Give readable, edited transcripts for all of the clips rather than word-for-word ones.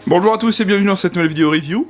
Bonjour à tous et bienvenue dans cette nouvelle vidéo review.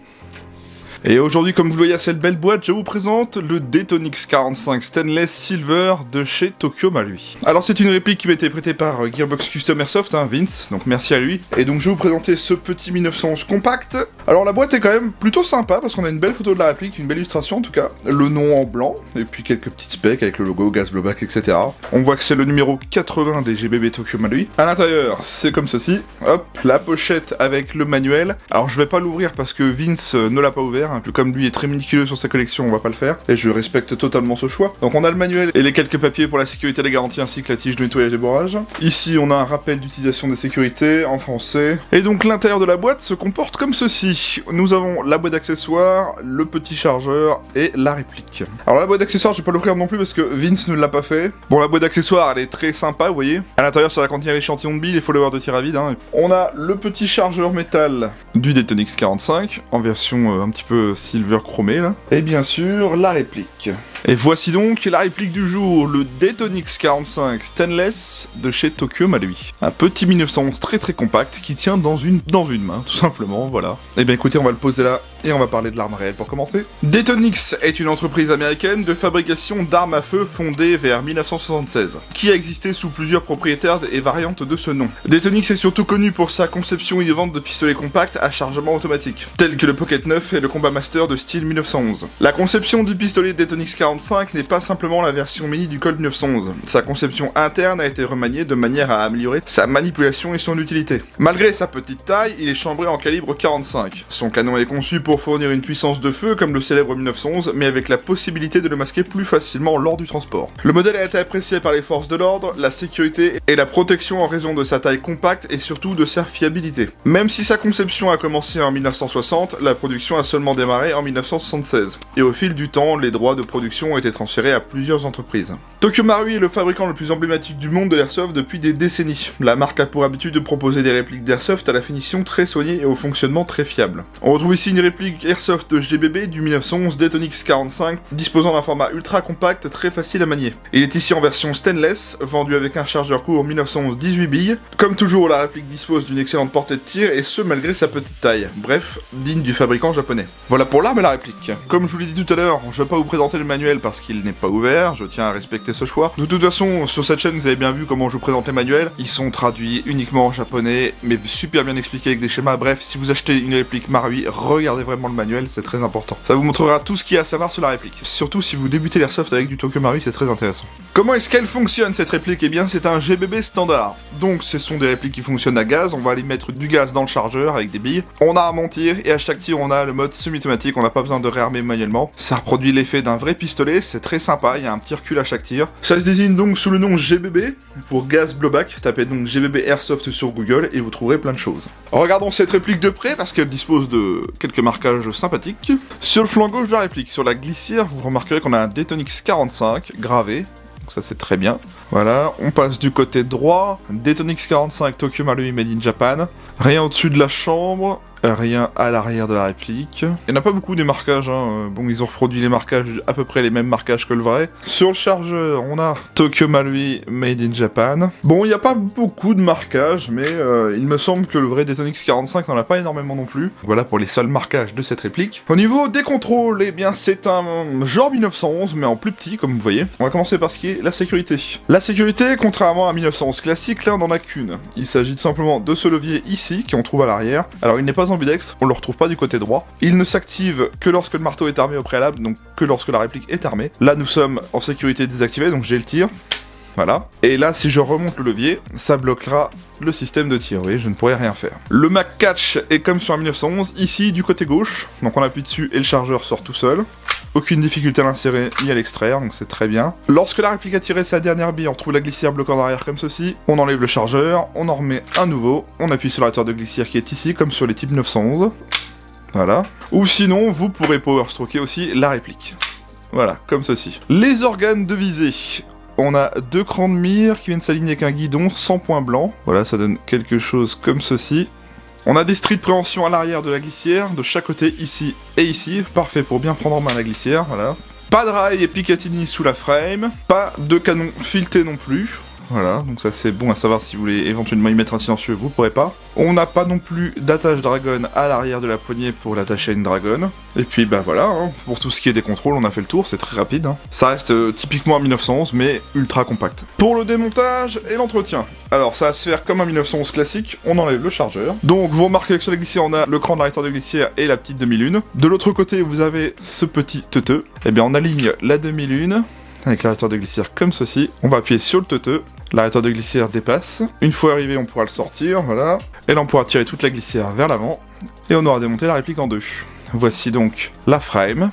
Et aujourd'hui, comme vous le voyez à cette belle boîte, je vous présente le Detonix 45 Stainless Silver de chez Tokyo Marui. Alors c'est une réplique qui m'a été prêtée par Gearbox Custom Airsoft, Vince, donc merci à lui. Et donc je vais vous présenter ce petit 1911 compact. Alors la boîte est quand même plutôt sympa parce qu'on a une belle photo de la réplique, une belle illustration en tout cas. Le nom en blanc, et puis quelques petites specs avec le logo, gaz blowback, etc. On voit que c'est le numéro 80 des GBB Tokyo Marui. À l'intérieur, c'est comme ceci. Hop, la pochette avec le manuel. Alors je vais pas l'ouvrir parce que Vince ne l'a pas ouvert. Un peu comme lui est très méticuleux sur sa collection, on va pas le faire. Et je respecte totalement ce choix. Donc on a le manuel et les quelques papiers pour la sécurité et la garantie ainsi que la tige de nettoyage et borrage. Ici on a un rappel d'utilisation des sécurités en français. Et donc l'intérieur de la boîte se comporte comme ceci. Nous avons la boîte d'accessoires, le petit chargeur et la réplique. Alors la boîte d'accessoires je vais pas l'ouvrir non plus parce que Vince ne l'a pas fait. Bon la boîte d'accessoires elle est très sympa vous voyez. À l'intérieur ça va contenir l'échantillon de billes, les followers de tir à vide. On a le petit chargeur métal du Detonix 45 en version un petit peu silver chromé là. Et bien sûr la réplique. Et voici donc la réplique du jour, le Detonix 45 Stainless de chez Tokyo Marui. Un petit 1911 très compact qui tient dans une main, tout simplement, voilà. Et bien écoutez, on va le poser là et on va parler de l'arme réelle pour commencer. Detonix est une entreprise américaine de fabrication d'armes à feu fondée vers 1976, qui a existé sous plusieurs propriétaires et variantes de ce nom. Detonix est surtout connu pour sa conception innovante de pistolets compacts à chargement automatique, tels que le Pocket 9 et le Combat Master de style 1911. La conception du pistolet Detonix 45 n'est pas simplement la version mini du Colt 1911. Sa conception interne a été remaniée de manière à améliorer sa manipulation et son utilité. Malgré sa petite taille, il est chambré en calibre 45. Son canon est conçu pour fournir une puissance de feu comme le célèbre 1911, mais avec la possibilité de le masquer plus facilement lors du transport. Le modèle a été apprécié par les forces de l'ordre, la sécurité et la protection en raison de sa taille compacte et surtout de sa fiabilité. Même si sa conception a commencé en 1960, la production a seulement démarré en 1976. Et au fil du temps, les droits de production ont été transférés à plusieurs entreprises. Tokyo Marui est le fabricant le plus emblématique du monde de l'airsoft depuis des décennies. La marque a pour habitude de proposer des répliques d'airsoft à la finition très soignée et au fonctionnement très fiable. On retrouve ici une réplique airsoft GBB du 1911 Detonix 45, disposant d'un format ultra compact très facile à manier. Il est ici en version stainless, vendu avec un chargeur court 1911 18 billes. Comme toujours, la réplique dispose d'une excellente portée de tir et ce malgré sa petite taille. Bref, digne du fabricant japonais. Voilà pour l'arme et la réplique. Comme je vous l'ai dit tout à l'heure, je vais pas vous présenter le manuel parce qu'il n'est pas ouvert, je tiens à respecter ce choix. De toute façon, sur cette chaîne, vous avez bien vu comment je vous présente les manuels. Ils sont traduits uniquement en japonais, mais super bien expliqués avec des schémas. Bref, si vous achetez une réplique Marui, regardez vraiment le manuel, c'est très important. Ça vous montrera tout ce qu'il y a à savoir sur la réplique. Surtout si vous débutez l'airsoft avec du Tokyo Marui, c'est très intéressant. Comment est-ce qu'elle fonctionne cette réplique? Eh bien, c'est un GBB standard. Donc, ce sont des répliques qui fonctionnent à gaz. On va aller mettre du gaz dans le chargeur avec des billes. On a un montir et à chaque tir, on a le mode semi-automatique. On n'a pas besoin de réarmer manuellement. Ça reproduit l'effet d'un vrai pistolet. C'est très sympa. Il y a un petit recul à chaque tir. Ça se désigne donc sous le nom GBB pour gaz blowback. Tapez donc GBB Airsoft sur Google et vous trouverez plein de choses. Regardons cette réplique de près parce qu'elle dispose de quelques marquages sympathiques. Sur le flanc gauche de la réplique, sur la glissière, vous remarquerez qu'on a un Detonix 45 gravé. Ça c'est très bien. Voilà, on passe du côté droit. Detonix 45 Tokyo Marui Made in Japan. Rien au-dessus de la chambre. Rien à l'arrière de la réplique. Il n'y en a pas beaucoup des marquages, Bon, ils ont reproduit les marquages, à peu près les mêmes marquages que le vrai. Sur le chargeur, on a Tokyo Marui Made in Japan. Bon, il n'y a pas beaucoup de marquages, mais il me semble que le vrai Detonix 45 n'en a pas énormément non plus. Voilà pour les seuls marquages de cette réplique. Au niveau des contrôles, eh bien, c'est un genre 1911, mais en plus petit, comme vous voyez. On va commencer par ce qui est la sécurité. La sécurité, contrairement à 1911 classique, là, on n'en a qu'une. Il s'agit tout simplement de ce levier ici, qu'on trouve à l'arrière. Alors, il n'est pas ambidextre, on le retrouve pas du côté droit. Il ne s'active que lorsque le marteau est armé au préalable, donc que lorsque la réplique est armée. Là, nous sommes en sécurité désactivée, donc j'ai le tir. Voilà. Et là, si je remonte le levier, ça bloquera le système de tir. Vous voyez, je ne pourrai rien faire. Le Mag Catch est comme sur un 1911, ici, du côté gauche. Donc on appuie dessus et le chargeur sort tout seul. Aucune difficulté à l'insérer ni à l'extraire, donc c'est très bien. Lorsque la réplique a tiré sa dernière bille, on retrouve la glissière bloquant derrière comme ceci. On enlève le chargeur, on en remet un nouveau. On appuie sur l'arrêteur de glissière qui est ici, comme sur les types 911. Voilà. Ou sinon, vous pourrez power stroker aussi la réplique. Voilà, comme ceci. Les organes de visée. On a deux crans de mire qui viennent s'aligner avec un guidon sans point blanc. Voilà, ça donne quelque chose comme ceci. On a des stries de préhension à l'arrière de la glissière, de chaque côté, ici et ici. Parfait pour bien prendre en main la glissière, voilà. Pas de rail et Picatinny sous la frame. Pas de canon fileté non plus. voilà, donc ça c'est bon à savoir si vous voulez éventuellement y mettre un silencieux, vous pourrez pas. On n'a pas non plus d'attache dragon à l'arrière de la poignée pour l'attacher à une dragon. Et puis bah voilà, hein, pour tout ce qui est des contrôles, on a fait le tour, c'est très rapide. Hein. Ça reste typiquement un 1911, mais ultra compact. Pour le démontage et l'entretien, alors ça va se faire comme un 1911 classique, on enlève le chargeur. Donc vous remarquez que sur la glissière, on a le cran de l'arrêteur de glissière et la petite demi-lune. De l'autre côté, vous avez ce petit teuteux. Et bien on aligne la demi-lune avec l'arrêteur de glissière comme ceci. On va appuyer sur le teuteux. L'arrêteur de glissière dépasse. Une fois arrivé, on pourra le sortir, voilà. Et là, on pourra tirer toute la glissière vers l'avant. Et on aura démonté la réplique en deux. Voici donc la frame.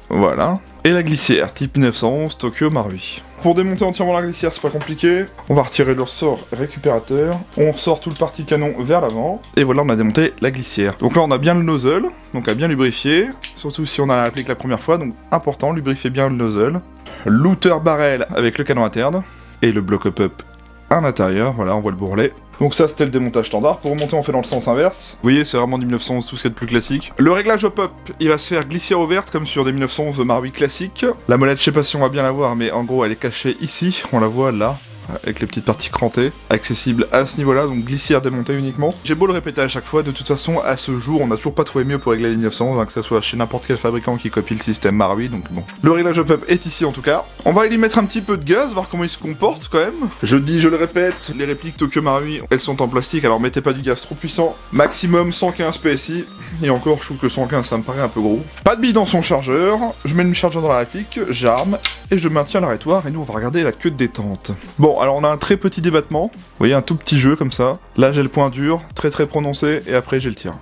Voilà. Et la glissière, type 1911, Tokyo Marui. Pour démonter entièrement la glissière, c'est pas compliqué. On va retirer le ressort récupérateur. On ressort tout le parti canon vers l'avant. Et voilà, on a démonté la glissière. Donc là, on a bien le nozzle, donc à bien lubrifier. Surtout si on a la réplique la première fois, donc important, lubrifier bien le nozzle. Looter barrel avec le canon interne. Et le bloc up à l'intérieur, voilà, on voit le bourrelet. Donc ça, c'était le démontage standard. Pour remonter, on fait dans le sens inverse. Vous voyez, c'est vraiment du 1911, tout ce qui est de plus classique. Le réglage hop-up, il va se faire glissière ouverte, comme sur des 1911 Marui classiques. La molette, je sais pas si on va bien la voir, mais en gros, elle est cachée ici. On la voit là, avec les petites parties crantées, accessible à ce niveau-là, donc glissière démontée uniquement. J'ai beau le répéter à chaque fois, de toute façon, à ce jour, on n'a toujours pas trouvé mieux pour régler les 1911, hein, que ça soit chez n'importe quel fabricant qui copie le système Marui, donc bon. Le réglage hop-up est ici en tout cas. On va y mettre un petit peu de gaz, voir comment il se comporte quand même. Je le répète, les répliques Tokyo Marui, elles sont en plastique, alors mettez pas du gaz trop puissant. Maximum 115 PSI, et encore, je trouve que 115, ça me paraît un peu gros. Pas de bille dans son chargeur, je mets le chargeur dans la réplique, j'arme, et je maintiens l'arrêtoir, et nous on va regarder la queue de détente. Bon, alors on a un très petit débattement, vous voyez, un tout petit jeu comme ça. Là j'ai le point dur, très prononcé, et après j'ai le tir.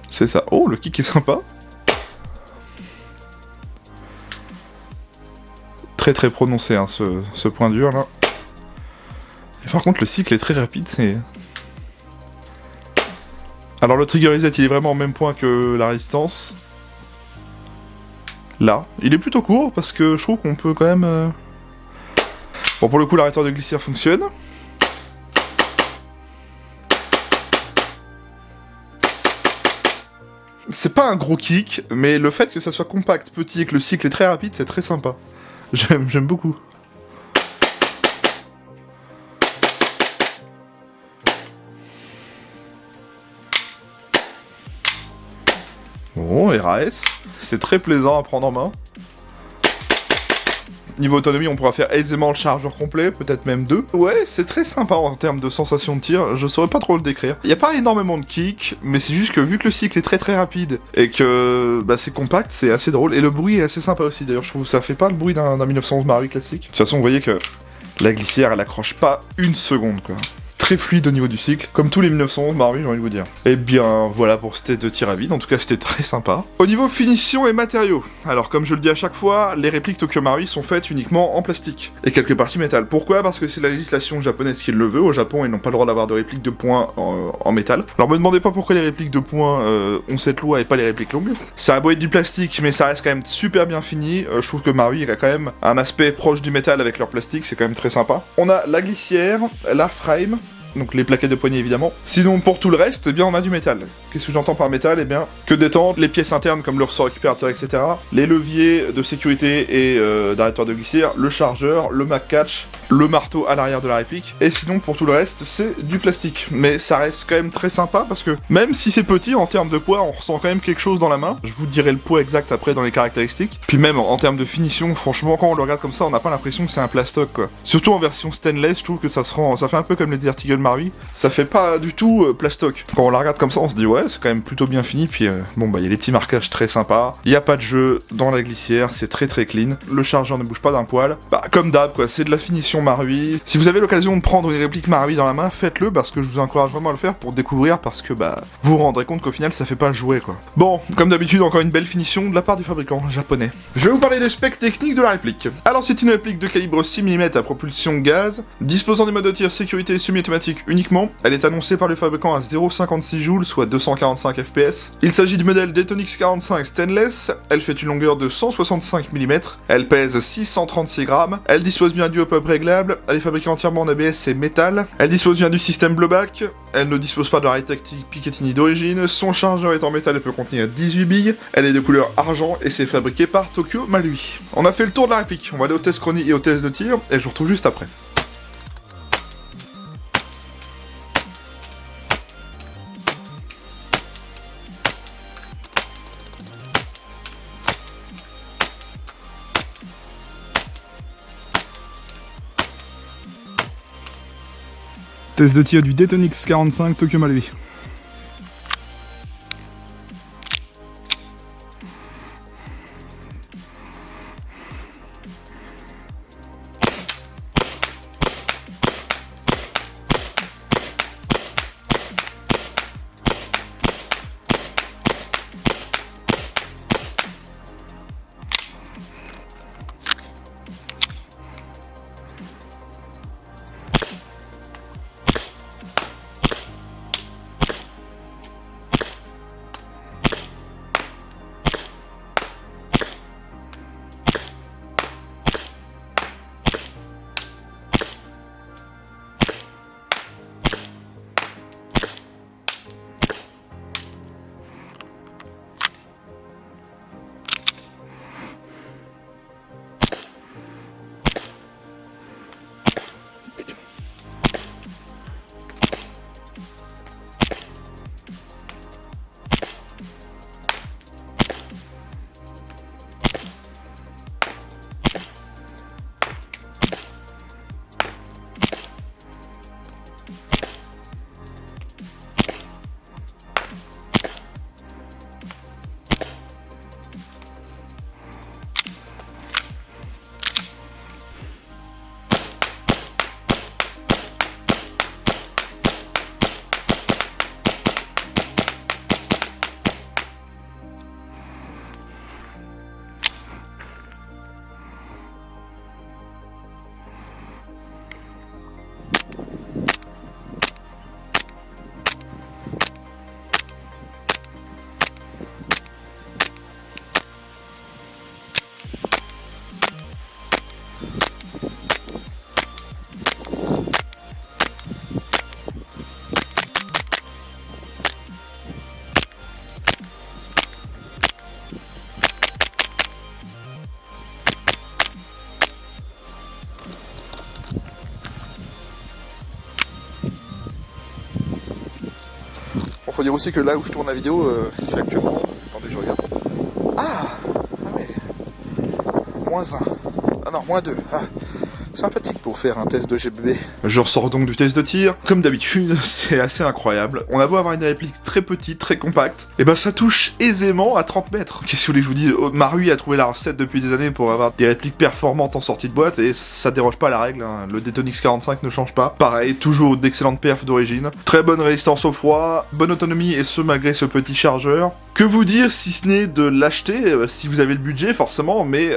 C'est ça. Oh, le kick est sympa. Très prononcé, hein, ce point dur là. Et par contre le cycle est très rapide, c'est... Alors le trigger reset il est vraiment au même point que la résistance. Là, il est plutôt court parce que je trouve qu'on peut quand même... Bon, pour le coup l'arrêteur de glissière fonctionne. C'est pas un gros kick, mais le fait que ça soit compact, petit et que le cycle est très rapide, c'est très sympa. J'aime beaucoup. Bon, RAS, c'est très plaisant à prendre en main. Niveau autonomie, on pourra faire aisément le chargeur complet, peut-être même 2. Ouais, c'est très sympa en termes de sensation de tir, je saurais pas trop le décrire. Il n'y a pas énormément de kick, mais c'est juste que vu que le cycle est très rapide, et que bah, c'est compact, c'est assez drôle. Et le bruit est assez sympa aussi, d'ailleurs je trouve que ça fait pas le bruit d'un 1911 Marui classique. De toute façon, vous voyez que la glissière, elle accroche pas une seconde, quoi. Très fluide au niveau du cycle, comme tous les 1911 Marui, j'ai envie de vous dire. Et bien, voilà pour ce test de tir à vide, en tout cas c'était très sympa. Au niveau finition et matériaux, alors comme je le dis à chaque fois, les répliques Tokyo Marui sont faites uniquement en plastique, et quelques parties métal. Pourquoi? Parce que c'est la législation japonaise qui le veut, au Japon ils n'ont pas le droit d'avoir de répliques de poing en métal. Alors me demandez pas pourquoi les répliques de poing ont cette loi et pas les répliques longues. Ça a beau être du plastique, mais ça reste quand même super bien fini, je trouve que Marui il a quand même un aspect proche du métal avec leur plastique, c'est quand même très sympa. On a la glissière, la frame, donc les plaquettes de poignée évidemment. Sinon pour tout le reste, eh bien on a du métal. Qu'est-ce que j'entends par métal? Eh bien, que détente, les pièces internes comme le ressort récupérateur, etc. Les leviers de sécurité et d'arrêteur de glissière, le chargeur, le Mac Catch, le marteau à l'arrière de la réplique. Et sinon pour tout le reste, c'est du plastique. Mais ça reste quand même très sympa parce que même si c'est petit en termes de poids, on ressent quand même quelque chose dans la main. Je vous dirai le poids exact après dans les caractéristiques. Puis même en termes de finition, franchement quand on le regarde comme ça, on n'a pas l'impression que c'est un plastoc quoi. Surtout en version stainless, je trouve que ça fait un peu comme les Ertigun Marui. Ça fait pas du tout plastoc. Quand on la regarde comme ça, on se dit ouais, c'est quand même plutôt bien fini. Puis bon bah il y a les petits marquages très sympas. Il y a pas de jeu dans la glissière, c'est très clean. Le chargeur ne bouge pas d'un poil. Bah comme d'hab quoi, c'est de la finition Marui. Si vous avez l'occasion de prendre une réplique Marui dans la main, faites-le parce que je vous encourage vraiment à le faire pour découvrir parce que bah vous vous rendrez compte qu'au final ça fait pas jouer quoi. Bon, comme d'habitude encore une belle finition de la part du fabricant japonais. Je vais vous parler des specs techniques de la réplique. Alors c'est une réplique de calibre 6 mm à propulsion gaz, disposant des modes de tir sécurité et semi-automatique uniquement. Elle est annoncée par le fabricant à 0,56 joules, soit 200 145 fps. Il s'agit du modèle Datonix 45 Stainless, elle fait une longueur de 165 mm, elle pèse 636 grammes, elle dispose bien du hop-up réglable, elle est fabriquée entièrement en ABS et métal, elle dispose bien du système blowback, elle ne dispose pas de rail tactique Picatinny d'origine, son chargeur est en métal et peut contenir 18 billes, elle est de couleur argent et c'est fabriqué par Tokyo Marui. On a fait le tour de la réplique, on va aller au test chronie et au test de tir, et je vous retrouve juste après. Test de tir du Datonix 45 Tokyo Marui. Faut dire aussi que là où je tourne la vidéo, il fait actuellement... Attendez, je regarde. Ah ouais. -1. Ah non, -2. Ah. Sympathique pour faire un test de GBB. Je ressors donc du test de tir. Comme d'habitude, c'est assez incroyable. On a beau avoir une réplique très petite, très compacte, et ben ça touche aisément à 30 mètres. Qu'est-ce que vous voulez que je vous dise? Marui a trouvé la recette depuis des années pour avoir des répliques performantes en sortie de boîte, et ça déroge pas à la règle, hein. Le Datonix 45 ne change pas. Pareil, toujours d'excellentes perfs d'origine. Très bonne résistance au froid, bonne autonomie, et ce malgré ce petit chargeur. Que vous dire si ce n'est de l'acheter, si vous avez le budget forcément, mais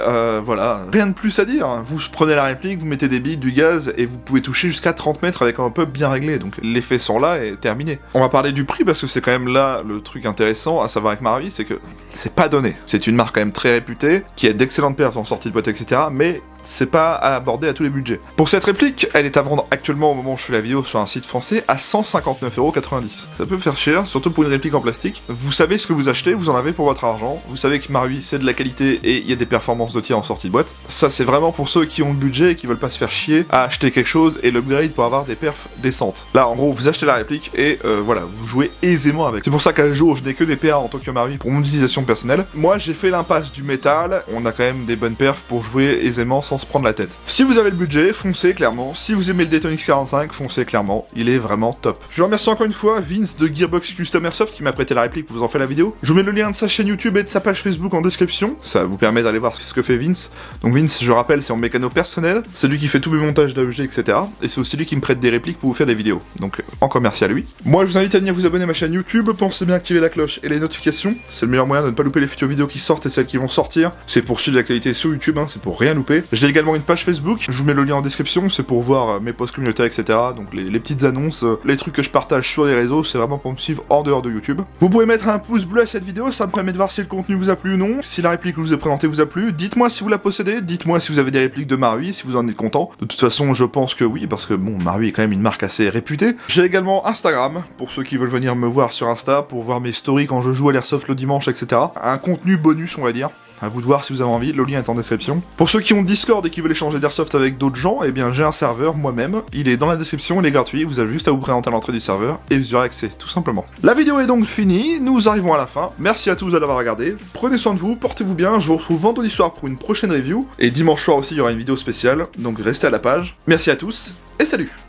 voilà, rien de plus à dire. Vous prenez la réplique, vous mettez des billes, du gaz, et vous pouvez toucher jusqu'à 30 mètres avec un hop-up bien réglé, donc les faits sont là et terminé. On va parler du prix parce que c'est quand même là le truc intéressant à savoir avec Marui, c'est que c'est pas donné. C'est une marque quand même très réputée, qui a d'excellentes perfs en sortie de boîte, etc., mais c'est pas à aborder à tous les budgets. Pour cette réplique, elle est à vendre actuellement au moment où je fais la vidéo sur un site français à 159,90 €. Ça peut faire cher, surtout pour une réplique en plastique. Vous savez ce que vous achetez, vous en avez pour votre argent. Vous savez que Marui c'est de la qualité et il y a des performances de tir en sortie de boîte. Ça c'est vraiment pour ceux qui ont le budget et qui veulent pas se faire chier à acheter quelque chose et l'upgrade pour avoir des perfs décentes. Là en gros vous achetez la réplique et voilà, vous jouez aisément avec. C'est pour ça qu'à jour je n'ai que des PA en Tokyo Marui pour mon utilisation personnelle. Moi j'ai fait l'impasse du métal, on a quand même des bonnes perfs pour jouer aisément sans se prendre la tête. Si vous avez le budget, foncez clairement. Si vous aimez le Datonix 45, foncez clairement. Il est vraiment top. Je remercie encore une fois Vince de Gearbox Custom Airsoft qui m'a prêté la réplique pour vous en faire la vidéo. Je vous mets le lien de sa chaîne YouTube et de sa page Facebook en description. Ça vous permet d'aller voir ce que fait Vince. Donc Vince, je rappelle, c'est mon mécano personnel. C'est lui qui fait tous mes montages d'AEG, etc. Et c'est aussi lui qui me prête des répliques pour vous faire des vidéos. Donc encore merci à lui. Moi, je vous invite à venir vous abonner à ma chaîne YouTube. Pensez bien à activer la cloche et les notifications. C'est le meilleur moyen de ne pas louper les futures vidéos qui sortent et celles qui vont sortir. C'est pour suivre l'actualité sur YouTube, hein, c'est pour rien louper. J'ai également une page Facebook, je vous mets le lien en description, c'est pour voir mes posts communautaires, etc. Donc les petites annonces, les trucs que je partage sur les réseaux, c'est vraiment pour me suivre en dehors de YouTube. Vous pouvez mettre un pouce bleu à cette vidéo, ça me permet de voir si le contenu vous a plu ou non, si la réplique que je vous ai présentée vous a plu, dites-moi si vous la possédez, dites-moi si vous avez des répliques de Marui, si vous en êtes content. De toute façon, je pense que oui, parce que bon, Marui est quand même une marque assez réputée. J'ai également Instagram, pour ceux qui veulent venir me voir sur Insta, pour voir mes stories quand je joue à l'Airsoft le dimanche, etc. Un contenu bonus, on va dire. À vous de voir si vous avez envie, le lien est en description. Pour ceux qui ont Discord et qui veulent échanger d'Airsoft avec d'autres gens, eh bien j'ai un serveur moi-même, il est dans la description, il est gratuit, vous avez juste à vous présenter à l'entrée du serveur et vous y aurez accès, tout simplement. La vidéo est donc finie, nous arrivons à la fin, merci à tous de l'avoir regardé, prenez soin de vous, portez-vous bien, je vous retrouve vendredi soir pour une prochaine review, et dimanche soir aussi il y aura une vidéo spéciale, donc restez à la page. Merci à tous, et salut!